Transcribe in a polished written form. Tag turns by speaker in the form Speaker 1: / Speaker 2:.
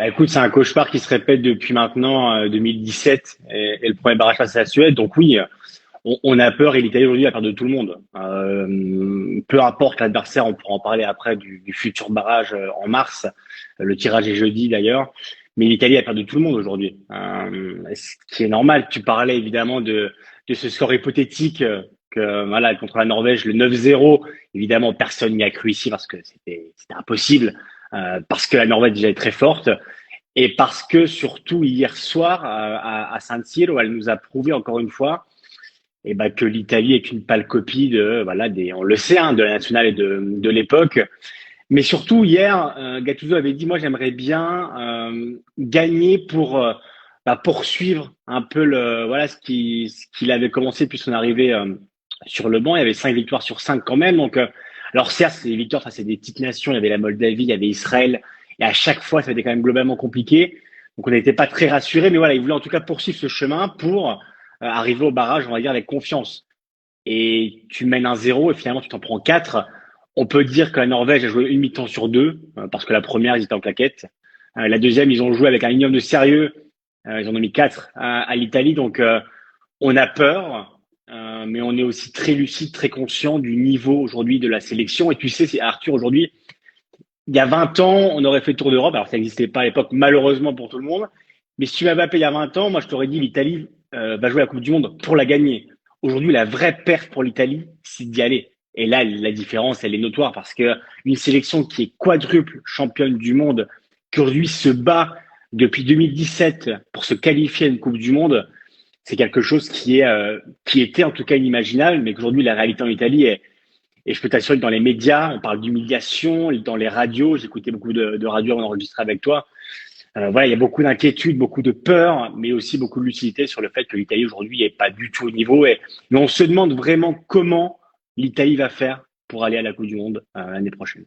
Speaker 1: Bah écoute, c'est un cauchemar qui se répète depuis maintenant 2017 et le premier barrage face à la Suède. Donc oui, on a peur et l'Italie aujourd'hui a peur de tout le monde. Peu importe l'adversaire, on pourra en parler après du futur barrage en mars. Le tirage est jeudi d'ailleurs. Mais l'Italie a peur de tout le monde aujourd'hui. Ce qui est normal. Tu parlais évidemment de ce score hypothétique que voilà contre la Norvège, le 9-0. Évidemment, personne n'y a cru ici parce que c'était impossible. Parce que la Norvège déjà est très forte. Et parce que surtout hier soir à San Siro, elle nous a prouvé encore une fois que l'Italie est une pâle copie de voilà on le sait de la nationale et de l'époque. Mais surtout hier, Gattuso avait dit moi j'aimerais bien gagner pour poursuivre un peu le voilà ce qu'il avait commencé depuis son arrivée sur le banc. Il y avait 5 victoires sur 5 quand même. Donc alors certes c'est des victoires face à des petites nations. Il y avait la Moldavie, il y avait Israël et à chaque fois ça a été quand même globalement compliqué. Donc on n'était pas très rassurés. Mais voilà, il voulait en tout cas poursuivre ce chemin pour arriver au barrage, on va dire avec confiance. Et tu mènes 1-0 et finalement tu t'en prends 4. On peut dire que la Norvège a joué une mi-temps sur deux, parce que la première, ils étaient en claquette. La deuxième, ils ont joué avec un minimum de sérieux. Ils en ont mis 4 à l'Italie. Donc, on a peur, mais on est aussi très lucide, très conscient du niveau aujourd'hui de la sélection. Et tu sais, Arthur, aujourd'hui, il y a 20 ans, on aurait fait le tour d'Europe. Alors, ça n'existait pas à l'époque, malheureusement pour tout le monde. Mais si tu m'avais appelé il y a 20 ans, moi, je t'aurais dit l'Italie va jouer la Coupe du Monde pour la gagner. Aujourd'hui, la vraie perte pour l'Italie, c'est d'y aller. Et là, la différence, elle est notoire parce que une sélection qui est quadruple championne du monde, qui aujourd'hui se bat depuis 2017 pour se qualifier à une Coupe du Monde, c'est quelque chose qui était en tout cas inimaginable, mais qu'aujourd'hui la réalité en Italie est. Et je peux t'assurer que dans les médias, on parle d'humiliation, dans les radios, j'écoutais beaucoup de radios avant d'enregistrer avec toi. Voilà, il y a beaucoup d'inquiétude, beaucoup de peur, mais aussi beaucoup de lucidité sur le fait que l'Italie aujourd'hui est pas du tout au niveau. Mais on se demande vraiment comment l'Italie va faire pour aller à la Coupe du Monde l'année prochaine.